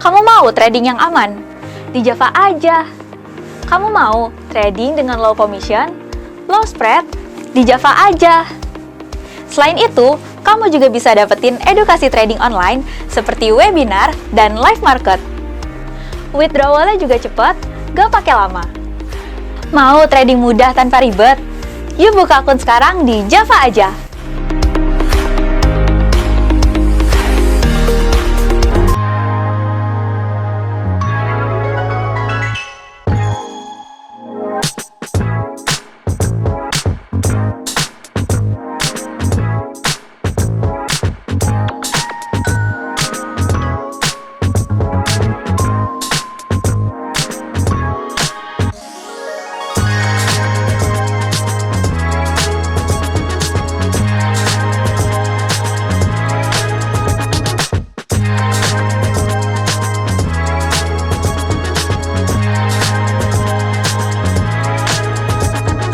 Kamu mau trading yang aman? Di Java aja. Kamu mau trading dengan low commission, low spread? Di Java aja. Selain itu, kamu juga bisa dapetin edukasi trading online seperti webinar dan live market. Withdrawalnya juga cepat, gak pakai lama. Mau trading mudah tanpa ribet? Yuk buka akun sekarang di Java aja.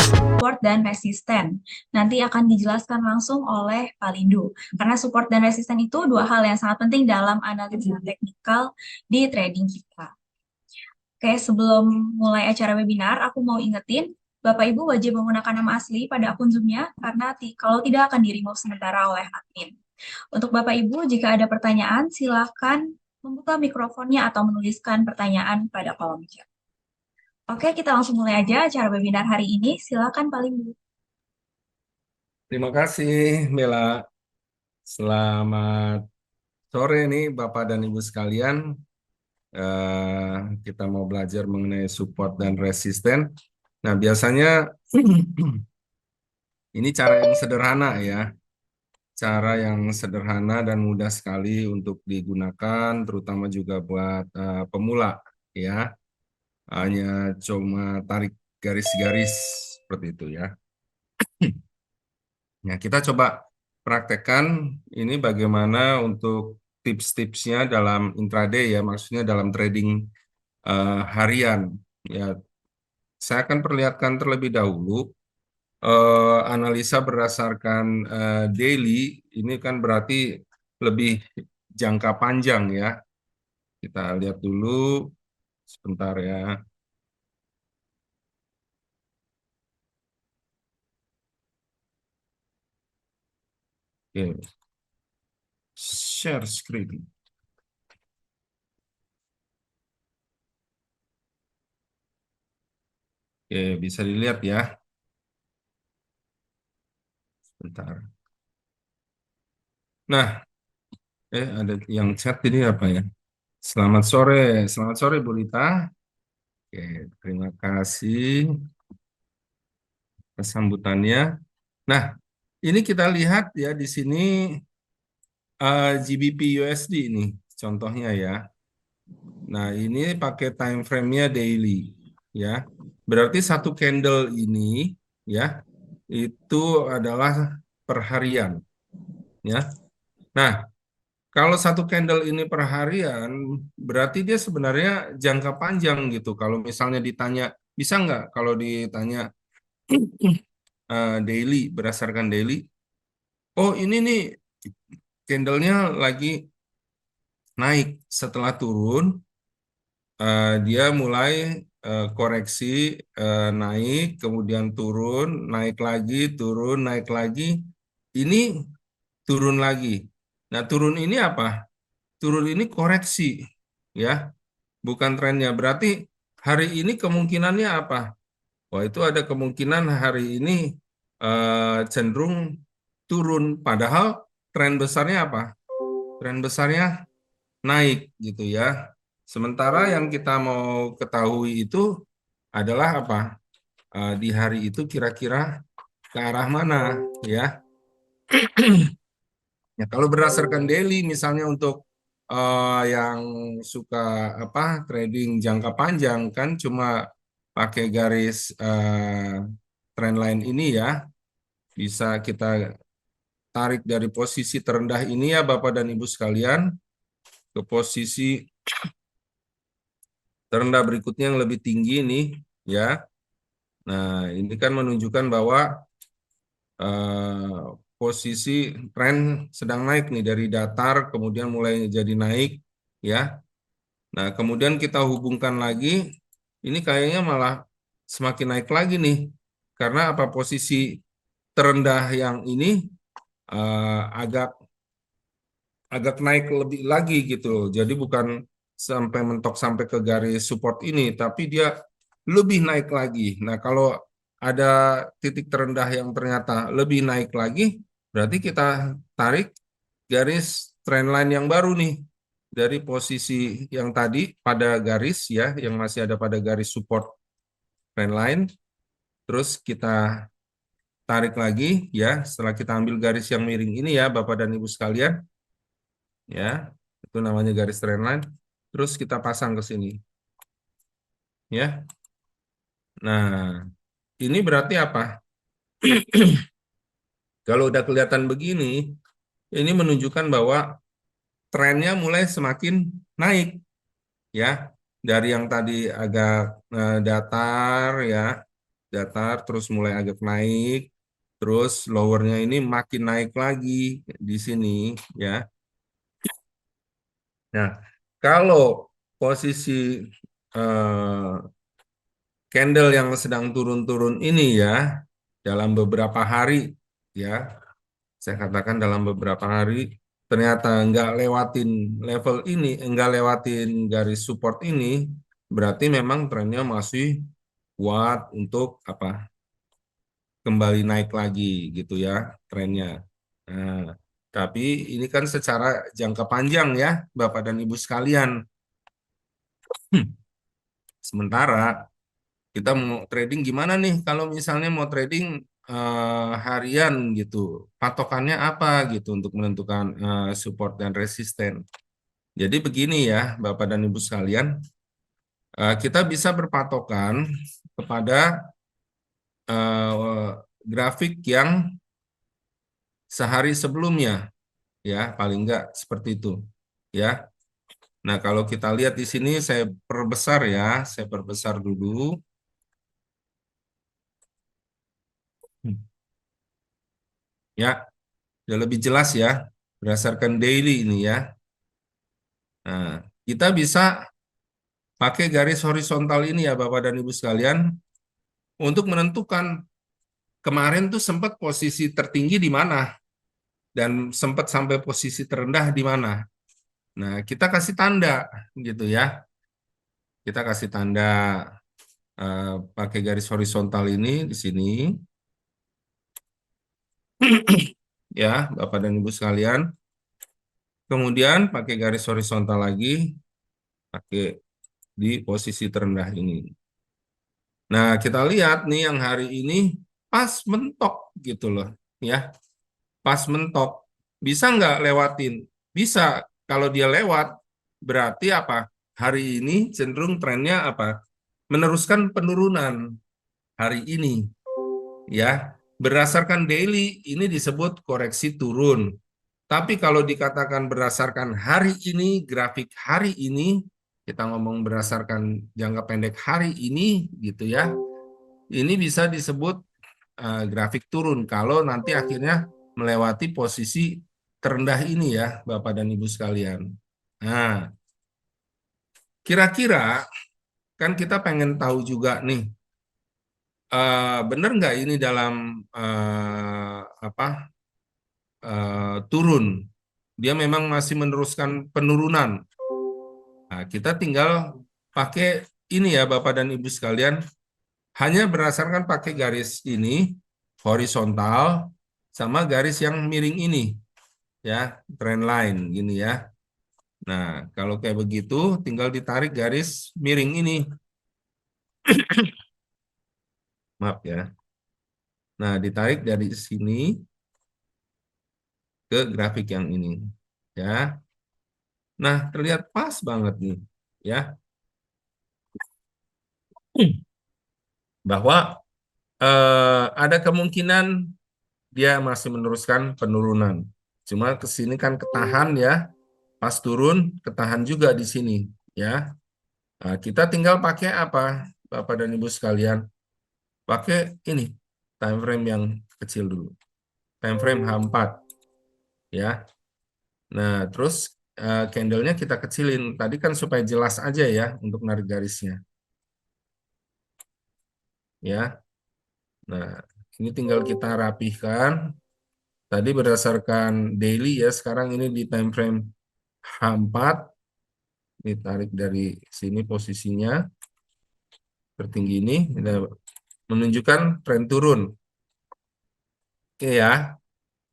Support dan resisten. Nanti akan dijelaskan langsung oleh Pak Lindu. Karena support dan resisten itu dua hal yang sangat penting dalam analisis teknikal di trading kita. Oke, sebelum mulai acara webinar, aku mau ingetin, Bapak Ibu wajib menggunakan nama asli pada akun Zoom-nya, karena kalau tidak akan di-remove sementara oleh admin. Untuk Bapak Ibu, jika ada pertanyaan, silakan membuka mikrofonnya atau menuliskan pertanyaan pada kolom chat. Oke, kita langsung mulai aja acara webinar hari ini. Silakan Pak Lindu. Terima kasih, Bella. Selamat sore nih, Bapak dan Ibu sekalian. Kita mau belajar mengenai support dan resisten. Nah, biasanya ini cara yang sederhana ya. Cara yang sederhana dan mudah sekali untuk digunakan, terutama juga buat pemula ya. Hanya cuma tarik garis-garis seperti itu ya. Nah, kita coba praktekkan ini bagaimana untuk tips-tipsnya dalam intraday ya, maksudnya dalam trading harian. Ya, saya akan perlihatkan terlebih dahulu analisa berdasarkan daily. Ini kan berarti lebih jangka panjang ya. Kita lihat dulu sebentar ya. Oke. Share screen. Oke, bisa dilihat ya. Sebentar. Nah, ada yang chat ini apa ya? Selamat sore Bu Rita. Oke, terima kasih sambutannya. Nah, ini kita lihat ya di sini GBP USD ini contohnya ya. Nah, ini pakai time frame-nya daily ya. Berarti satu candle ini ya itu adalah per harian ya. Nah, kalau satu candle ini per harian, berarti dia sebenarnya jangka panjang gitu. Kalau misalnya ditanya, bisa nggak kalau ditanya daily, berdasarkan daily, oh ini nih candlenya lagi naik setelah turun, dia mulai koreksi, naik, kemudian turun, naik lagi, turun, naik lagi, ini turun lagi. Nah, turun ini apa? Turun ini koreksi, ya, bukan trennya. Berarti hari ini kemungkinannya apa? Wah, itu ada kemungkinan hari ini cenderung turun. Padahal tren besarnya apa? Tren besarnya naik gitu ya. Sementara yang kita mau ketahui itu adalah apa? Di hari itu kira-kira ke arah mana ya? Ya, kalau berdasarkan daily misalnya untuk yang suka apa trading jangka panjang kan cuma pakai garis trend line ini ya, bisa kita tarik dari posisi terendah ini ya Bapak dan Ibu sekalian ke posisi terendah berikutnya yang lebih tinggi nih ya. Nah, ini kan menunjukkan bahwa posisi tren sedang naik nih dari datar kemudian mulai jadi naik ya. Nah, kemudian kita hubungkan lagi, ini kayaknya malah semakin naik lagi nih. Karena apa, posisi terendah yang ini agak agak naik lebih lagi gitu. Jadi bukan sampai mentok sampai ke garis support ini, tapi dia lebih naik lagi. Nah, kalau ada titik terendah yang ternyata lebih naik lagi, berarti kita tarik garis trendline yang baru nih dari posisi yang tadi pada garis ya, yang masih ada pada garis support trendline. Terus kita tarik lagi ya, setelah kita ambil garis yang miring ini ya, Bapak dan Ibu sekalian, ya, itu namanya garis trendline. Terus kita pasang ke sini, ya. Nah, ini berarti apa? Kalau udah kelihatan begini, ini menunjukkan bahwa trennya mulai semakin naik, ya. Dari yang tadi agak datar, ya, datar, terus mulai agak naik, terus lowernya ini makin naik lagi di sini, ya. Nah, kalau posisi eh, candle yang sedang turun-turun ini ya, dalam beberapa hari, ya, saya katakan dalam beberapa hari, ternyata nggak lewatin level ini, nggak lewatin garis support ini, berarti memang trennya masih kuat untuk apa? Kembali naik lagi gitu ya trennya. Nah, tapi ini kan secara jangka panjang ya, Bapak dan Ibu sekalian. Sementara kita mau trading gimana nih kalau misalnya mau trading harian gitu. Patokannya apa gitu untuk menentukan support dan resisten. Jadi begini ya, Bapak dan Ibu sekalian, kita bisa berpatokan kepada grafik yang sehari sebelumnya, ya paling enggak seperti itu, ya. Nah, kalau kita lihat di sini saya perbesar ya, saya perbesar dulu. Ya, udah lebih jelas ya, berdasarkan daily ini ya. Nah, kita bisa pakai garis horizontal ini ya, Bapak dan Ibu sekalian, untuk menentukan kemarin tuh sempat posisi tertinggi di mana, dan sempat sampai posisi terendah di mana. Nah, kita kasih tanda gitu ya. Kita kasih tanda pakai garis horizontal ini di sini. Ya, Bapak dan Ibu sekalian. Kemudian pakai garis horizontal lagi, pakai di posisi terendah ini. Nah, kita lihat nih yang hari ini pas mentok gitu loh, ya. Pas mentok. Bisa nggak lewatin? Bisa. Kalau dia lewat, berarti apa? Hari ini cenderung trennya apa? Meneruskan penurunan hari ini, ya. Berdasarkan daily, ini disebut koreksi turun. Tapi kalau dikatakan berdasarkan hari ini, grafik hari ini, kita ngomong berdasarkan jangka pendek hari ini, gitu ya. Ini bisa disebut grafik turun kalau nanti akhirnya melewati posisi terendah ini ya, Bapak dan Ibu sekalian. Nah, kira-kira kan kita pengen tahu juga nih, benar nggak ini dalam apa turun? Dia memang masih meneruskan penurunan. Nah, kita tinggal pakai ini ya, Bapak dan Ibu sekalian, hanya berdasarkan pakai garis ini horizontal sama garis yang miring ini ya, trend line gini ya. Nah, kalau kayak begitu tinggal ditarik garis miring ini. Maaf ya. Nah, ditarik dari sini ke grafik yang ini ya. Nah, terlihat pas banget nih ya, bahwa ada kemungkinan dia masih meneruskan penurunan. Cuma ke sini kan ketahan ya, pas turun ketahan juga di sini ya. Nah, kita tinggal pakai apa, Bapak dan Ibu sekalian? Pakai ini time frame yang kecil dulu, time frame H4 ya. Nah, terus candlenya kita kecilin. Tadi kan supaya jelas aja ya untuk narik garisnya. Ya. Nah, ini tinggal kita rapihkan. Tadi berdasarkan daily ya, sekarang ini di time frame H4. Ditarik dari sini posisinya. Tertinggi ini menunjukkan tren turun. Oke ya.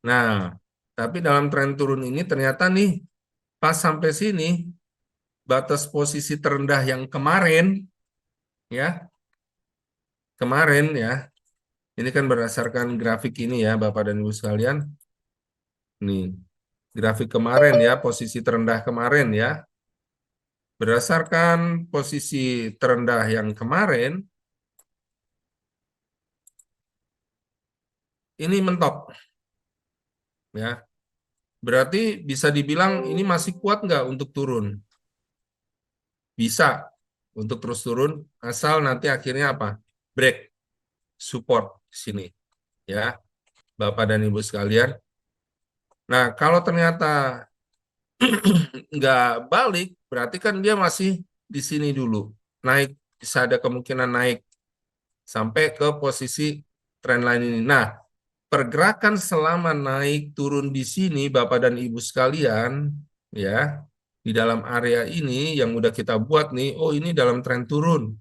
Nah, tapi dalam tren turun ini ternyata nih pas sampai sini batas posisi terendah yang kemarin ya, ya. Ini kan berdasarkan grafik ini ya, Bapak dan Ibu sekalian. Nih, grafik kemarin ya, posisi terendah kemarin ya. Berdasarkan posisi terendah yang kemarin, ini mentok ya. Berarti bisa dibilang ini masih kuat nggak untuk turun? Bisa untuk terus turun, asal nanti akhirnya apa? Break, support di sini ya, Bapak dan Ibu sekalian. Nah, kalau ternyata nggak balik, berarti kan dia masih di sini dulu. Naik, bisa ada kemungkinan naik sampai ke posisi trendline ini. Nah, pergerakan selama naik turun di sini, Bapak dan Ibu sekalian, ya, di dalam area ini yang udah kita buat nih, oh ini dalam tren turun.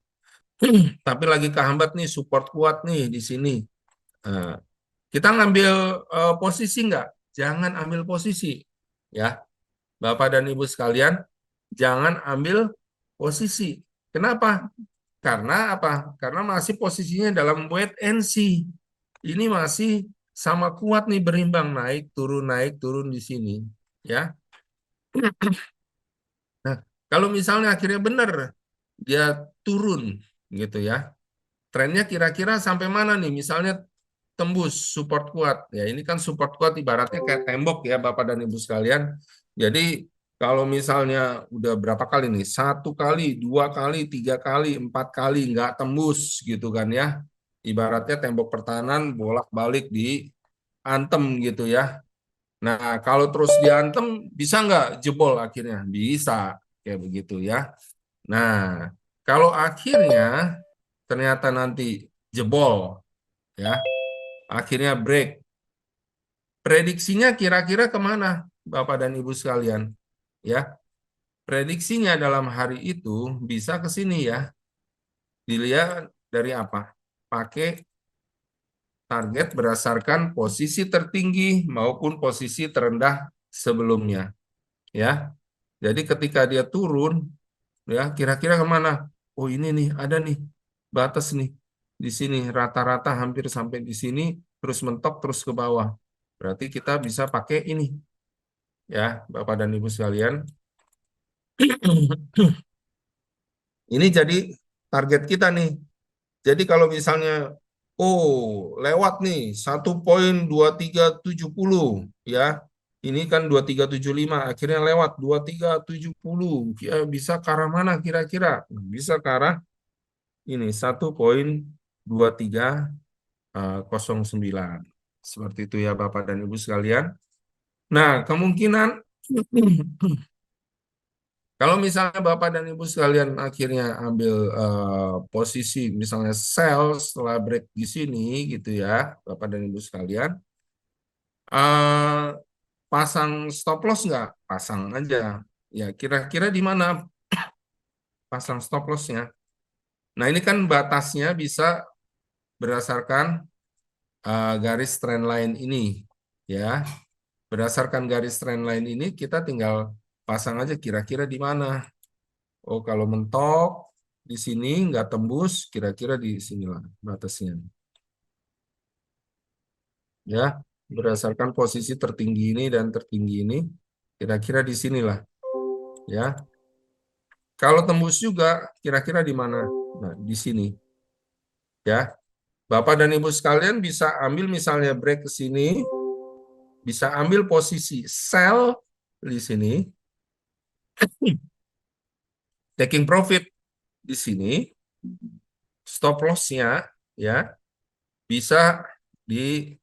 Tapi lagi kehambat nih, support kuat nih di sini. Nah, kita ngambil posisi nggak? Jangan ambil posisi. Ya, Bapak dan Ibu sekalian, jangan ambil posisi. Kenapa? Karena apa? Karena masih posisinya dalam wait and see. Ini masih sama kuat nih berimbang naik turun di sini, ya. Nah, kalau misalnya akhirnya benar dia turun gitu ya. Trennya kira-kira sampai mana nih? Misalnya tembus support kuat. Ya, ini kan support kuat ibaratnya kayak tembok ya Bapak dan Ibu sekalian. Jadi kalau misalnya udah berapa kali nih? 1 kali, 2 kali, 3 kali, 4 kali nggak tembus gitu kan ya. Ibaratnya tembok pertahanan bolak-balik di antem gitu ya. Nah, kalau terus diantem bisa nggak jebol akhirnya? Bisa, kayak begitu ya. Nah, kalau akhirnya ternyata nanti jebol ya, akhirnya break. Prediksinya kira-kira kemana, Bapak dan Ibu sekalian? Ya, prediksinya dalam hari itu bisa ke sini ya. Dilihat dari apa? Pakai target berdasarkan posisi tertinggi maupun posisi terendah sebelumnya. Ya, jadi ketika dia turun, ya kira-kira kemana? Oh ini nih, ada nih batas nih di sini rata-rata hampir sampai di sini, terus mentok terus ke bawah. Berarti kita bisa pakai ini, ya Bapak dan Ibu sekalian. Ini jadi target kita nih. Jadi kalau misalnya, oh lewat nih 1,2370 ya. Ini kan 2375, akhirnya lewat 2370. Ya bisa ke arah mana kira-kira? Bisa ke arah ini 1,2309. Seperti itu ya Bapak dan Ibu sekalian. Nah, kemungkinan kalau misalnya Bapak dan Ibu sekalian akhirnya ambil posisi misalnya sell setelah break di sini gitu ya, Bapak dan Ibu sekalian, eh, pasang stop loss nggak? Pasang aja. Ya, kira-kira di mana pasang stop lossnya? Nah, ini kan batasnya bisa berdasarkan garis trend line ini, ya. Berdasarkan garis trend line ini, kita tinggal pasang aja kira-kira di mana. Oh, kalau mentok di sini nggak tembus, kira-kira di sinilah batasnya. Ya, berdasarkan posisi tertinggi ini dan tertinggi ini, kira-kira di sinilah. Ya, kalau tembus juga, kira-kira di mana? Nah, di sini. Ya, Bapak dan Ibu sekalian bisa ambil misalnya break ke sini, bisa ambil posisi sell di sini, taking profit di sini, stop loss-nya ya bisa di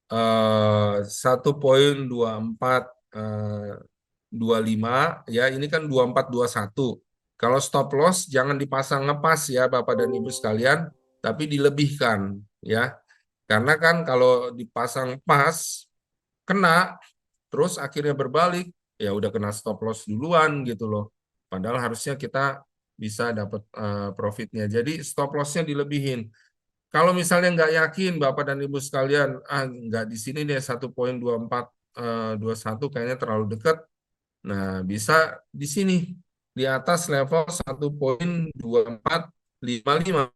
1,24 25 ya, ini kan 2421. Kalau stop loss jangan dipasang ngepas ya Bapak dan Ibu sekalian, tapi dilebihkan ya. Karena kan kalau dipasang pas kena terus akhirnya berbalik, ya udah kena stop loss duluan gitu loh. Padahal harusnya kita bisa dapat profitnya. Jadi stop lossnya dilebihin. Kalau misalnya nggak yakin Bapak dan Ibu sekalian, nggak di sini deh 1.2421 kayaknya terlalu dekat. Nah, bisa di sini di atas level 1.2455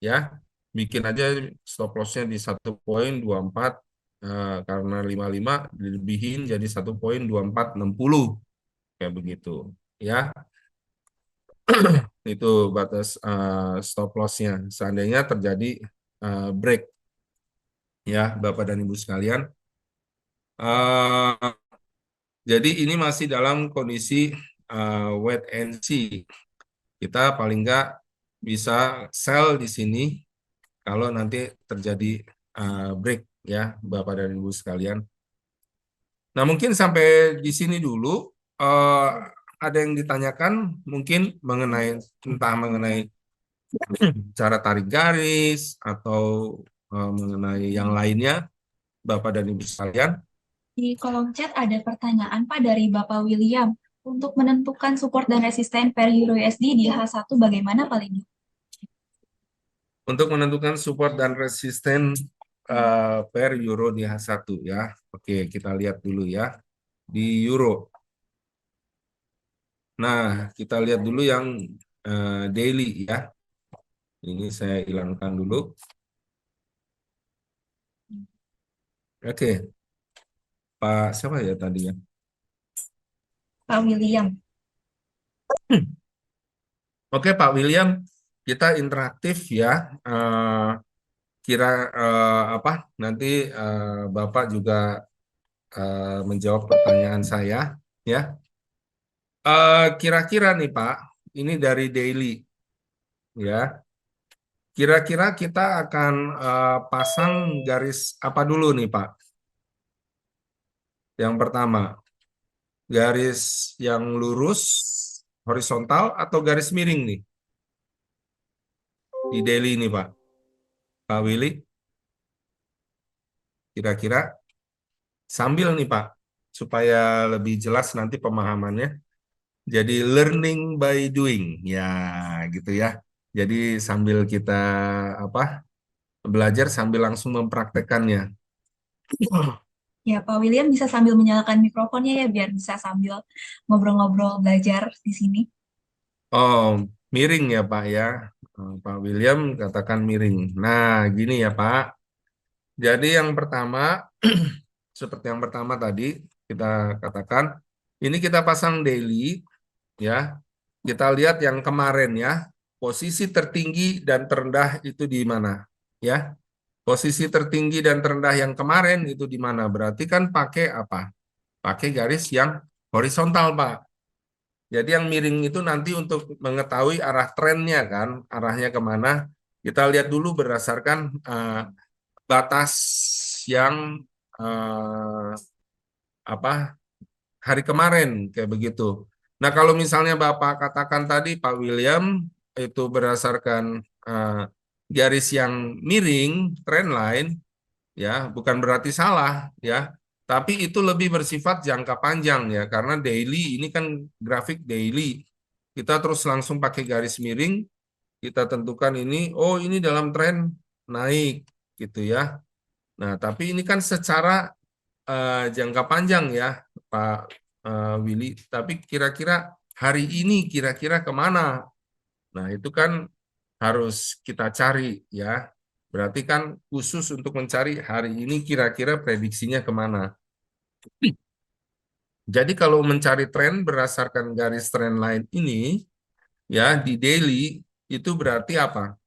ya. Bikin aja stop loss-nya di 1.24 karena 55 dilebihin jadi 1.2460 kayak begitu ya. Itu batas stop loss-nya. Seandainya terjadi break ya Bapak dan Ibu sekalian. Eh, jadi ini masih dalam kondisi wait and see. Kita paling nggak bisa sell di sini kalau nanti terjadi break ya Bapak dan Ibu sekalian. Nah mungkin sampai di sini dulu. Eh, ada yang ditanyakan mungkin mengenai entah mengenai cara tarik garis atau mengenai yang lainnya Bapak dan Ibu sekalian. Di kolom chat ada pertanyaan Pak dari Bapak William. Untuk menentukan support dan resisten per Euro USD di H1 bagaimana Pak Lini? Untuk menentukan support dan resisten per euro di H1 ya. Oke, kita lihat dulu ya di euro. Nah, kita lihat dulu yang daily ya. Ini saya hilangkan dulu. Oke, Pak siapa ya tadi ya? Pak William. Oke, Pak William, kita interaktif ya. Kira apa? Nanti Bapak juga menjawab pertanyaan saya ya. Kira-kira nih Pak, ini dari daily ya. Kira-kira kita akan pasang garis apa dulu nih Pak? Yang pertama, garis yang lurus, horizontal atau garis miring nih? Di daily ini Pak. Pak Willy, kira-kira sambil nih Pak, supaya lebih jelas nanti pemahamannya. Jadi learning by doing, ya gitu ya. Jadi sambil kita apa belajar sambil langsung mempraktekannya. Ya, Pak William bisa sambil menyalakan mikrofonnya ya biar bisa sambil ngobrol-ngobrol belajar di sini. Oh, miring ya Pak ya. Pak William katakan miring. Nah, gini ya Pak. Jadi yang pertama, seperti yang pertama tadi kita katakan, ini kita pasang daily ya. Kita lihat yang kemarin ya, posisi tertinggi dan terendah itu di mana ya. Posisi tertinggi dan terendah yang kemarin itu di mana? Berarti kan pakai apa? Pakai garis yang horizontal Pak. Jadi yang miring itu nanti untuk mengetahui arah trennya kan, arahnya kemana. Kita lihat dulu berdasarkan batas yang apa hari kemarin kayak begitu. Nah kalau misalnya Bapak katakan tadi Pak William itu berdasarkan garis yang miring, trend line, ya bukan berarti salah ya. Tapi itu lebih bersifat jangka panjang ya, karena daily ini kan grafik daily. Kita terus langsung pakai garis miring, kita tentukan ini, oh ini dalam tren naik gitu ya. Nah, tapi ini kan secara jangka panjang ya, Pak Willy. Tapi kira-kira hari ini kira-kira kemana? Nah, itu kan harus kita cari ya. Berarti kan khusus untuk mencari hari ini kira-kira prediksinya kemana. Jadi kalau mencari tren berdasarkan garis trend line ini, ya di daily, itu berarti apa?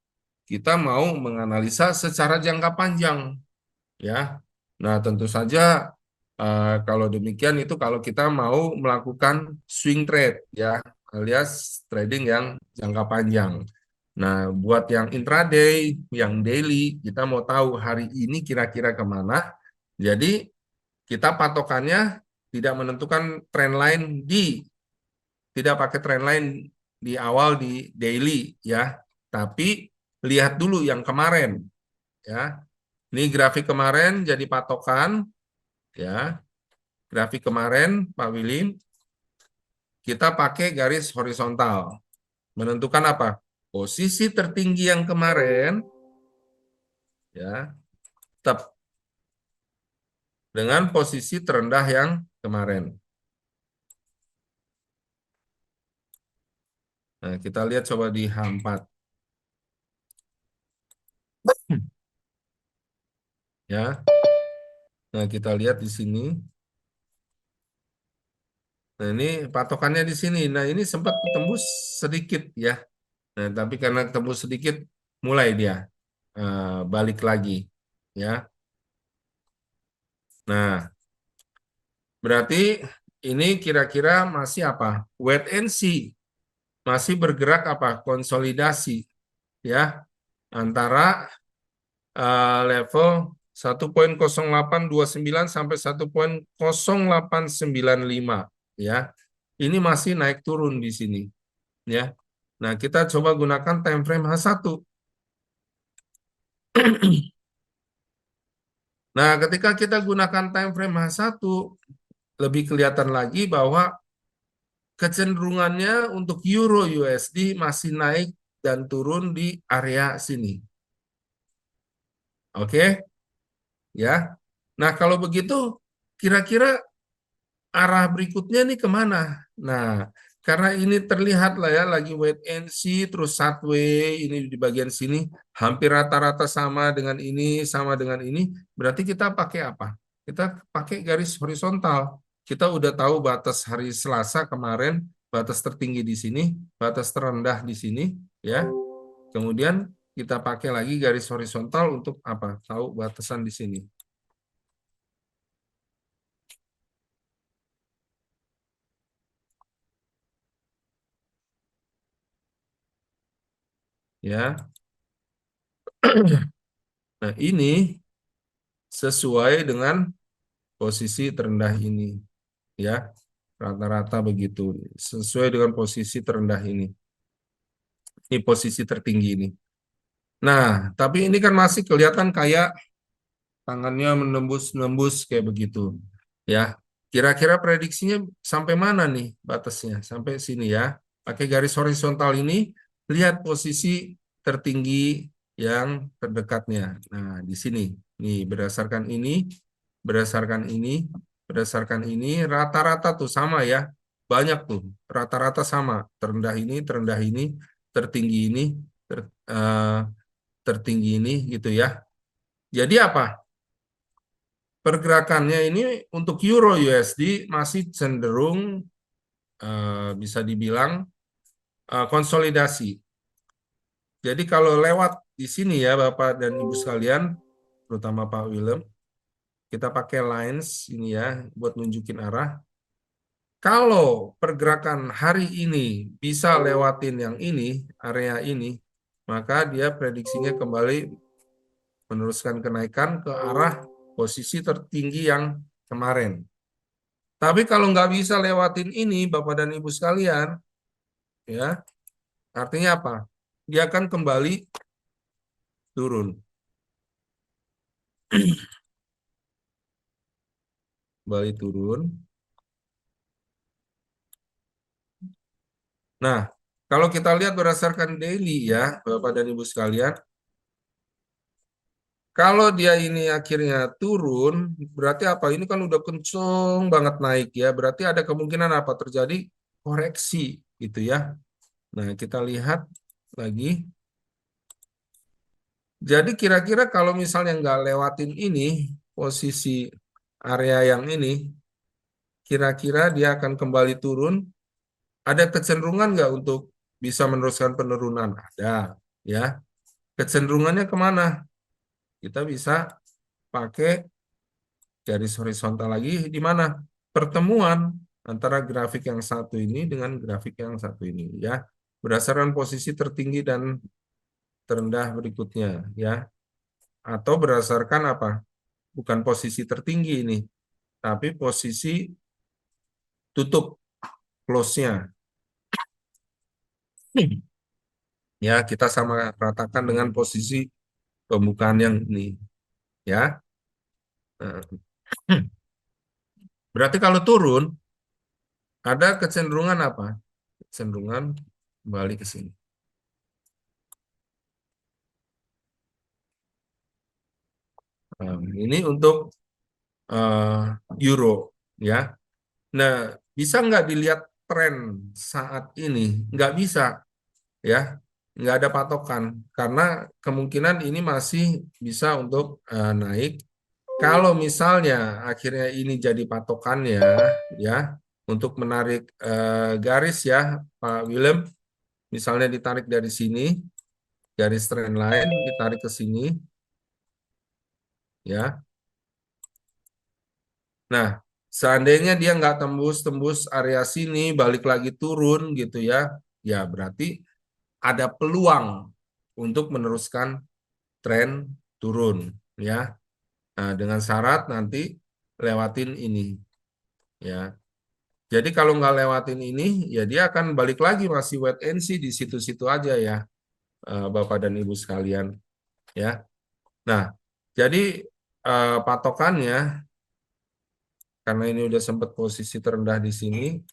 Kita mau menganalisa secara jangka panjang. Ya, nah tentu saja kalau demikian itu kalau kita mau melakukan swing trade ya alias trading yang jangka panjang. Nah, buat yang intraday, yang daily, kita mau tahu hari ini kira-kira kemana. Jadi kita patokannya tidak menentukan trendline tidak pakai trendline di awal di daily ya, tapi lihat dulu yang kemarin ya. Ini grafik kemarin jadi patokan ya. Grafik kemarin Pak Willy kita pakai garis horizontal. Menentukan apa? Posisi tertinggi yang kemarin ya, tetap dengan posisi terendah yang kemarin. Nah, kita lihat coba di H4. Ya. Nah, kita lihat di sini. Nah, ini patokannya di sini. Nah, ini sempat tembus sedikit ya. Nah, tapi karena tembus sedikit, mulai dia balik lagi. Ya. Nah, berarti ini kira-kira masih apa? Wait and see. Masih bergerak apa? Konsolidasi. Ya. Antara level 1.0829 sampai 1.0895 ya. Ini masih naik turun di sini ya. Nah, kita coba gunakan time frame H1. Nah, ketika kita gunakan time frame H1 lebih kelihatan lagi bahwa kecenderungannya untuk Euro USD masih naik dan turun di area sini. Oke? Ya. Nah, kalau begitu kira-kira arah berikutnya nih kemana? Nah, karena ini terlihat lah ya, lagi wait and see, terus sideways, ini di bagian sini, hampir rata-rata sama dengan ini, berarti kita pakai apa? Kita pakai garis horizontal. Kita udah tahu batas hari Selasa kemarin, batas tertinggi di sini, batas terendah di sini, ya. Kemudian kita pakai lagi garis horizontal untuk apa? Tahu batasan di sini. Ya. Nah, ini sesuai dengan posisi terendah ini. Ya, rata-rata begitu. Sesuai dengan posisi terendah ini. Ini posisi tertinggi ini. Nah, tapi ini kan masih kelihatan kayak tangannya menembus-nembus kayak begitu. Ya, kira-kira prediksinya sampai mana nih batasnya? Sampai sini ya. Pakai garis horizontal ini, lihat posisi tertinggi yang terdekatnya. Nah, di sini. Nih, berdasarkan ini, rata-rata tuh sama ya. Banyak tuh, rata-rata sama. Terendah ini, tertinggi ini, tertinggi ini gitu ya. Jadi apa? Pergerakannya ini untuk Euro USD masih cenderung bisa dibilang konsolidasi. Jadi kalau lewat di sini ya Bapak dan Ibu sekalian, terutama Pak Willem, kita pakai lines ini ya buat nunjukin arah. Kalau pergerakan hari ini bisa lewatin yang ini, area ini, maka dia prediksinya kembali meneruskan kenaikan ke arah posisi tertinggi yang kemarin. Tapi kalau nggak bisa lewatin ini, Bapak dan Ibu sekalian, ya, artinya apa? Dia akan kembali turun. Kembali turun. Nah, kalau kita lihat berdasarkan daily ya, Bapak dan Ibu sekalian, kalau dia ini akhirnya turun, berarti apa? Ini kan udah kenceng banget naik ya, berarti ada kemungkinan apa? Terjadi koreksi gitu ya. Nah, kita lihat lagi. Jadi kira-kira kalau misalnya nggak lewatin ini, posisi area yang ini, kira-kira dia akan kembali turun. Ada kecenderungan nggak untuk bisa meneruskan penurunan? Ada, ya. Kecenderungannya kemana? Kita bisa pakai garis horizontal lagi di mana? Pertemuan antara grafik yang satu ini dengan grafik yang satu ini, ya. Berdasarkan posisi tertinggi dan terendah berikutnya, ya. Atau berdasarkan apa? Bukan posisi tertinggi ini, tapi posisi tutup close-nya. Ya, kita sama ratakan dengan posisi pembukaan yang ini. Ya. Nah, berarti kalau turun, ada kecenderungan apa? Kecenderungan balik ke sini. Ini untuk euro, ya. Nah, bisa nggak dilihat tren saat ini? Nggak bisa, ya. Nggak ada patokan, karena kemungkinan ini masih bisa untuk naik. Kalau misalnya akhirnya ini jadi patokannya, ya, untuk menarik garis ya, Pak Willem, misalnya ditarik dari sini, garis trend line ditarik ke sini, ya. Nah, seandainya dia nggak tembus area sini, balik lagi turun gitu ya, ya berarti ada peluang untuk meneruskan tren turun, ya. Nah, dengan syarat nanti lewatin ini, ya. Jadi kalau nggak lewatin ini, ya dia akan balik lagi masih wait and see di situ-situ aja ya, Bapak dan Ibu sekalian, ya. Nah, jadi patokannya, karena ini udah sempat posisi terendah di sini,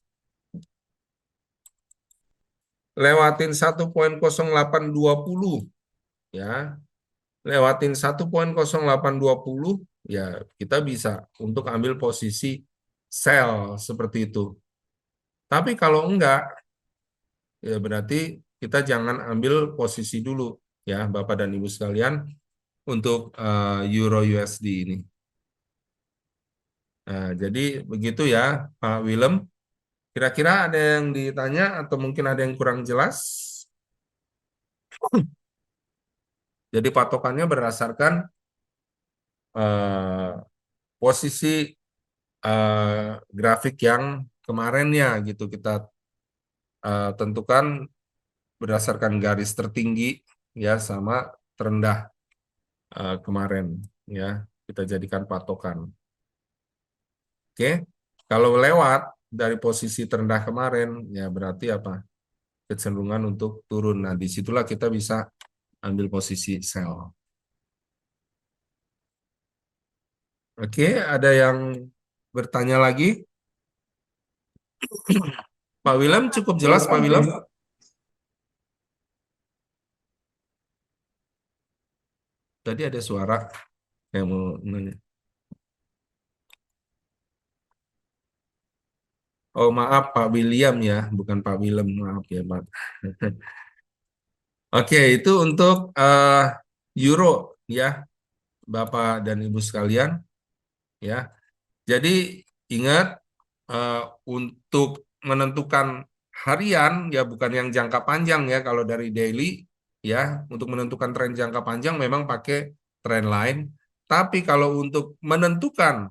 lewatin 1.0820, ya, lewatin 1.0820, ya kita bisa untuk ambil posisi sell seperti itu. Tapi kalau enggak, ya berarti kita jangan ambil posisi dulu ya Bapak dan Ibu sekalian untuk Euro USD ini. Nah, jadi begitu ya Pak Willem. Kira-kira ada yang ditanya atau mungkin ada yang kurang jelas? Jadi patokannya berdasarkan eh, posisi grafik yang kemarinnya gitu kita tentukan berdasarkan garis tertinggi ya sama terendah kemarin ya kita jadikan patokan. Oke, kalau lewat dari posisi terendah kemarin ya berarti apa? Kecenderungan untuk turun. Nah, disitulah kita bisa ambil posisi sell. Oke, ada yang bertanya lagi? Pak Willem cukup jelas Pak Willem? Tadi ada suara yang mau nanya. Oh maaf Pak William ya, bukan Pak Willem, maaf ya Pak. Oke, itu untuk euro ya, Bapak dan Ibu sekalian ya. Jadi ingat untuk menentukan harian ya bukan yang jangka panjang ya kalau dari daily ya untuk menentukan tren jangka panjang memang pakai trend line. Tapi kalau untuk menentukan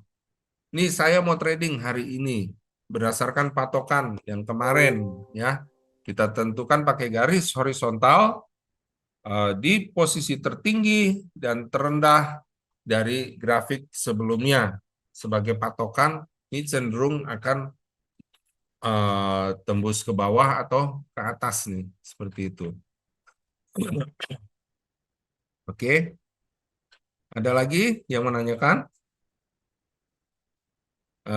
nih saya mau trading hari ini berdasarkan patokan yang kemarin ya kita tentukan pakai garis horizontal di posisi tertinggi dan terendah dari grafik sebelumnya sebagai patokan ini cenderung akan tembus ke bawah atau ke atas nih seperti itu. Oke, ada lagi yang menanyakan?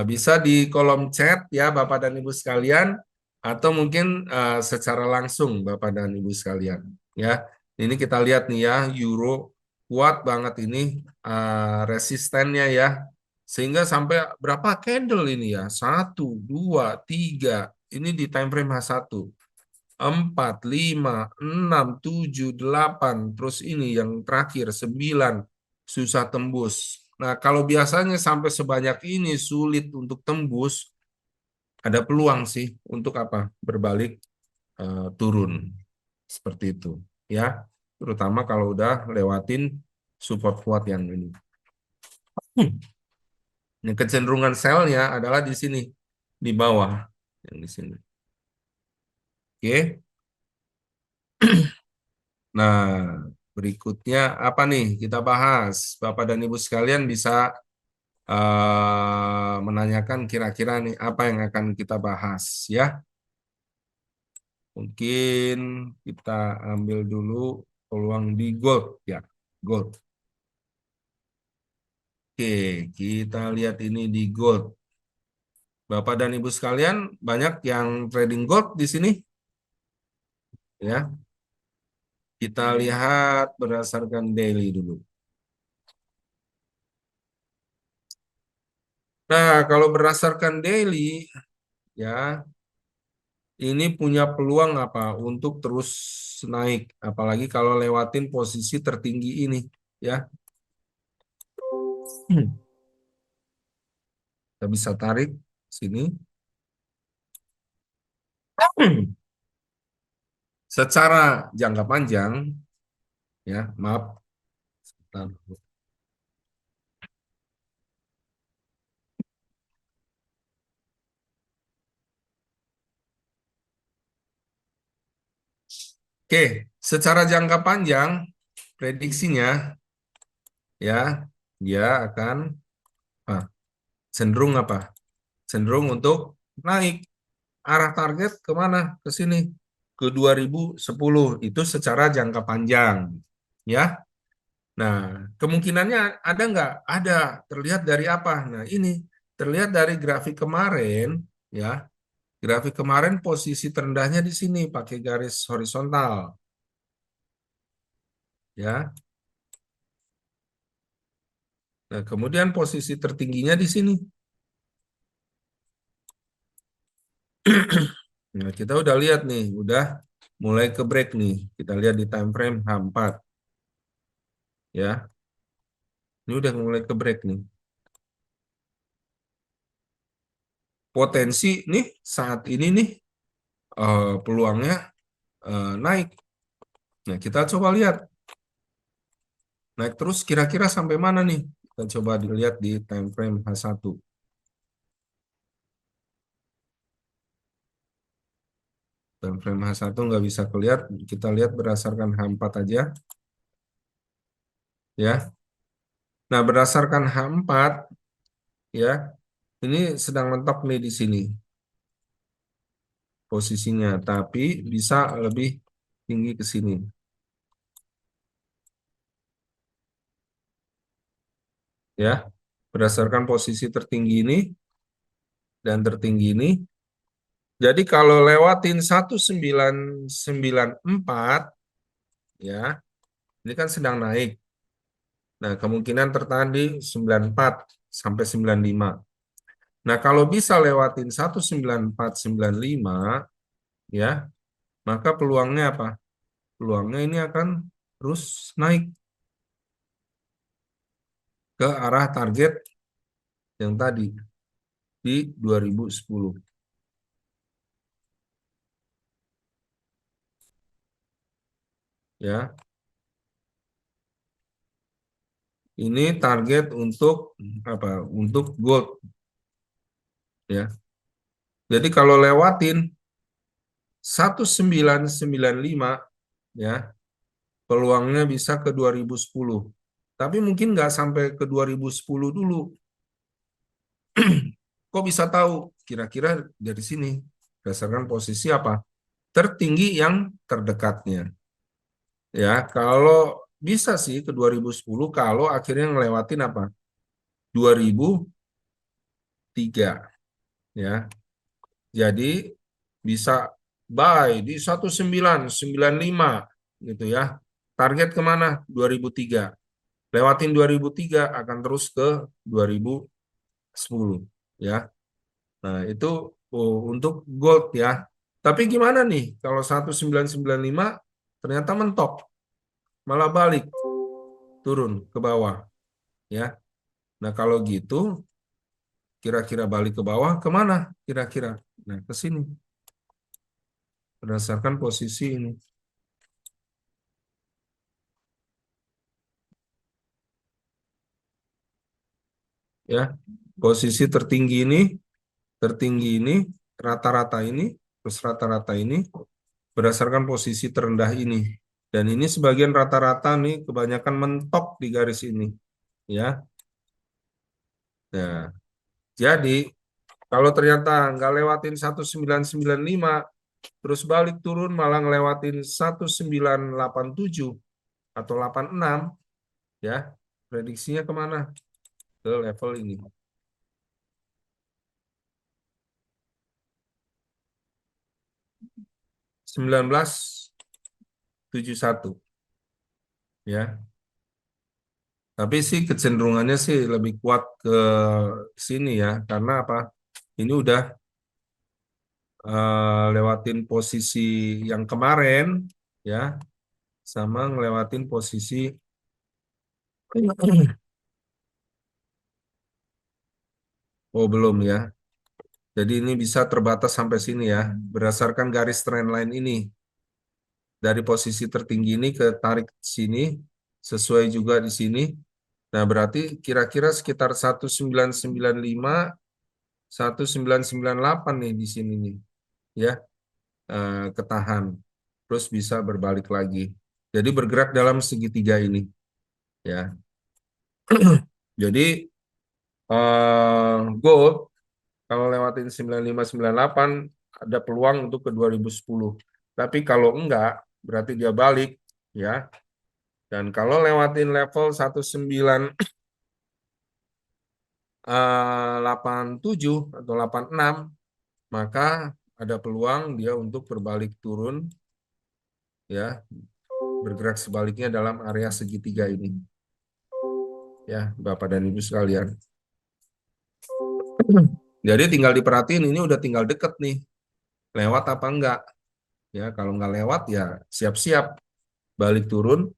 Bisa di kolom chat ya Bapak dan Ibu sekalian atau mungkin secara langsung Bapak dan Ibu sekalian ya. Ini kita lihat nih ya euro kuat banget ini resistennya ya. Sehingga sampai berapa candle ini ya? 1 2 3. Ini di time frame H1. 4 5 6 7 8 terus ini yang terakhir 9 susah tembus. Nah, kalau biasanya sampai sebanyak ini sulit untuk tembus, ada peluang sih untuk apa? Berbalik turun. Seperti itu, ya. Terutama kalau udah lewatin support kuat yang ini. Ini kecenderungan sell-nya adalah di sini, di bawah, yang di sini. Oke. Nah, berikutnya apa nih kita bahas? Bapak dan Ibu sekalian bisa menanyakan kira-kira nih apa yang akan kita bahas ya. Mungkin kita ambil dulu peluang di gold ya, gold. Oke, kita lihat ini di gold. Bapak dan Ibu sekalian, banyak yang trading gold di sini ya. Kita lihat berdasarkan daily dulu. Nah, kalau berdasarkan daily ya, ini punya peluang apa untuk terus naik, apalagi kalau lewatin posisi tertinggi ini ya. Kita bisa tarik sini. Secara jangka panjang ya, maaf. Sebentar. Oke, secara jangka panjang prediksinya ya, dia akan ah, cenderung apa? Cenderung untuk naik. Arah target kemana? Ke sini. Ke 2010. Itu secara jangka panjang. Ya. Nah, kemungkinannya ada nggak? Ada. Terlihat dari apa? Nah, ini. Terlihat dari grafik kemarin. Ya. Grafik kemarin posisi terendahnya di sini. Pakai garis horizontal. Ya. Nah, kemudian posisi tertingginya di sini. Nah, kita udah lihat nih, udah mulai ke break nih. Kita lihat di time frame H4. Ya, ini udah mulai ke break nih. Potensi nih saat ini nih peluangnya naik. Nah, kita coba lihat. Naik terus kira-kira sampai mana nih? Kita coba dilihat di time frame H1. Time frame H1 nggak bisa kelihatan. Kita lihat berdasarkan H4 aja. Ya. Nah, berdasarkan H4 ya, ini sedang mentok nih di sini posisinya, tapi bisa lebih tinggi ke sini. Ya, berdasarkan posisi tertinggi ini dan tertinggi ini. Jadi kalau lewatin 1994 ya, ini kan sedang naik. Nah, kemungkinan tertahan di 94 sampai 95. Nah, kalau bisa lewatin 19495 ya, maka peluangnya apa? Peluangnya ini akan terus naik ke arah target yang tadi di 2010. Ya. Ini target untuk apa? Untuk gold ya. Jadi kalau lewatin 1995 ya, peluangnya bisa ke 2010. Tapi mungkin nggak sampai ke 2010 dulu. Kok bisa tahu? Kira-kira dari sini. Berdasarkan posisi apa? Tertinggi yang terdekatnya. Ya, kalau bisa sih ke 2010 kalau akhirnya ngelewatin apa? 2003 ya. Jadi bisa buy di 1995 gitu ya. Target kemana? 2003. Lewatin 2003 akan terus ke 2010 ya. Nah, itu untuk gold ya. Tapi gimana nih kalau 1995 ternyata mentok, malah balik turun ke bawah ya. Nah, kalau gitu kira-kira balik ke bawah kemana kira-kira? Nah, ke sini berdasarkan posisi ini. Ya, posisi tertinggi ini, rata-rata ini, terus rata-rata ini berdasarkan posisi terendah ini. Dan ini sebagian rata-rata nih kebanyakan mentok di garis ini, ya. Nah, jadi kalau ternyata nggak lewatin 1995, terus balik turun malah ngelewatin 1987 atau 86, ya, prediksinya kemana? Ke level ini. (1971), ya. Tapi sih kecenderungannya sih lebih kuat ke sini ya, karena apa? Ini udah lewatin posisi yang kemarin, ya, sama ngelewatin posisi oh belum ya. Jadi ini bisa terbatas sampai sini ya, berdasarkan garis trendline ini. Dari posisi tertinggi ini ke tarik sini, sesuai juga di sini. Nah, berarti kira-kira sekitar 1995, 1998 nih di sini nih, ya, ketahan. Terus bisa berbalik lagi. Jadi bergerak dalam segitiga ini, ya. Jadi gold kalau lewatin 95, 98 ada peluang untuk ke 2010. Tapi kalau enggak, berarti dia balik, ya. Dan kalau lewatin level 1987 atau 86, maka ada peluang dia untuk berbalik turun, ya, bergerak sebaliknya dalam area segitiga ini, ya, Bapak dan Ibu sekalian. Jadi tinggal diperhatiin, ini udah tinggal deket nih, lewat apa enggak, ya. Kalau enggak lewat ya siap-siap balik turun.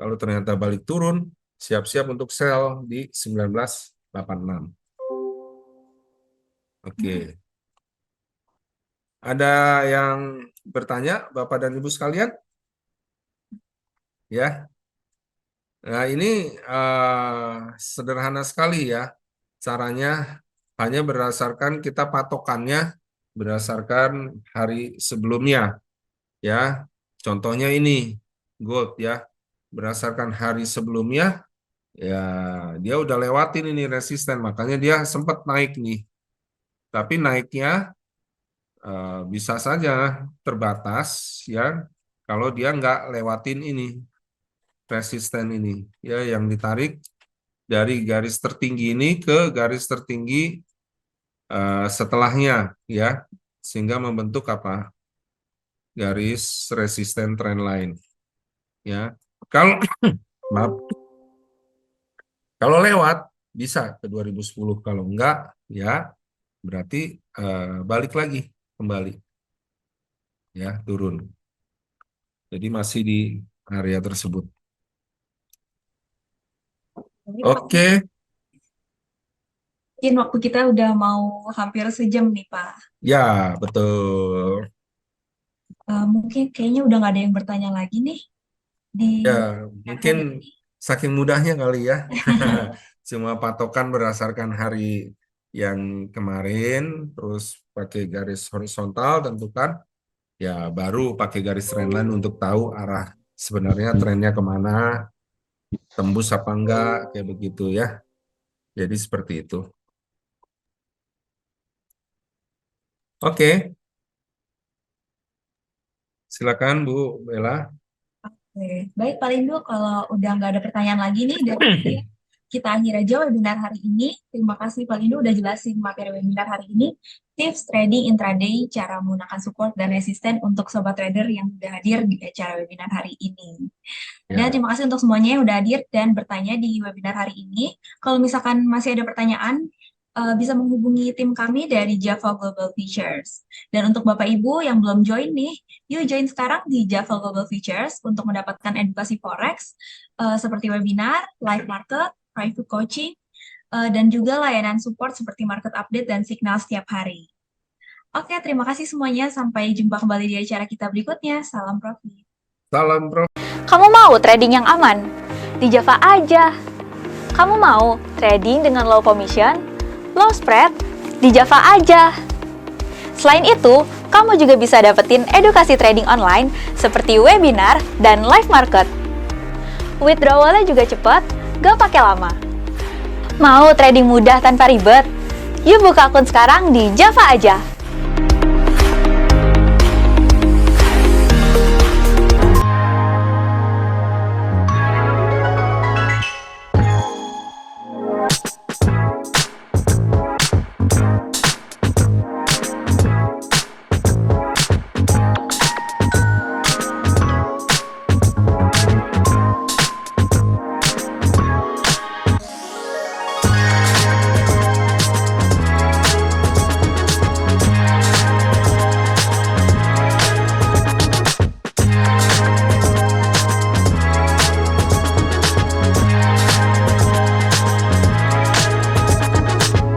Kalau ternyata balik turun, siap-siap untuk sell di 1986. Oke. Ada yang bertanya, Bapak dan Ibu sekalian? Ya. Nah, ini sederhana sekali ya. Caranya hanya berdasarkan kita patokannya berdasarkan hari sebelumnya. Ya. Contohnya ini gold ya. Berdasarkan hari sebelumnya, ya dia udah lewatin ini resisten, makanya dia sempat naik nih. Tapi naiknya bisa saja terbatas ya kalau dia nggak lewatin ini resisten ini ya, yang ditarik dari garis tertinggi ini ke garis tertinggi setelahnya ya, sehingga membentuk apa, garis resisten trendline ya. Kalau maaf, kalau lewat bisa ke 2010, kalau enggak ya berarti balik lagi kembali ya, turun. Jadi masih di area tersebut. Oke. Mungkin waktu kita udah mau hampir sejam nih, Pak. Ya, betul. Mungkin kayaknya udah nggak ada yang bertanya lagi nih di Ya, hari mungkin ini. saking mudahnya kali ya. Cuma patokan berdasarkan hari yang kemarin, terus pakai garis horizontal tentukan, ya baru pakai garis trendline untuk tahu arah sebenarnya trennya kemana, tembus apa enggak, kayak begitu ya. Jadi seperti itu. Oke. Silakan Bu Bella. Oke. Baik, Pak Lindu, kalau udah nggak ada pertanyaan lagi nih dari kita akhir aja webinar hari ini. Terima kasih Pak Lindu udah jelasin materi webinar hari ini. Tips trading intraday, cara menggunakan support dan resisten untuk sobat trader yang udah hadir di acara webinar hari ini. Dan Ya. terima kasih untuk semuanya yang udah hadir dan bertanya di webinar hari ini. Kalau misalkan masih ada pertanyaan, bisa menghubungi tim kami dari Java Global Features. Dan untuk Bapak Ibu yang belum join nih, yuk join sekarang di Java Global Features untuk mendapatkan edukasi forex seperti webinar, live market, private coaching, dan juga layanan support seperti market update dan signal setiap hari. Oke, terima kasih semuanya. Sampai jumpa kembali di acara kita berikutnya. Salam profit. Salam Prof. Kamu mau trading yang aman? Di Java aja. Kamu mau trading dengan low commission, low spread? Di Java aja. Selain itu, kamu juga bisa dapetin edukasi trading online seperti webinar dan live market. Withdrawalnya juga cepat, gak pakai lama. Mau trading mudah tanpa ribet? Yuk buka akun sekarang di Java aja.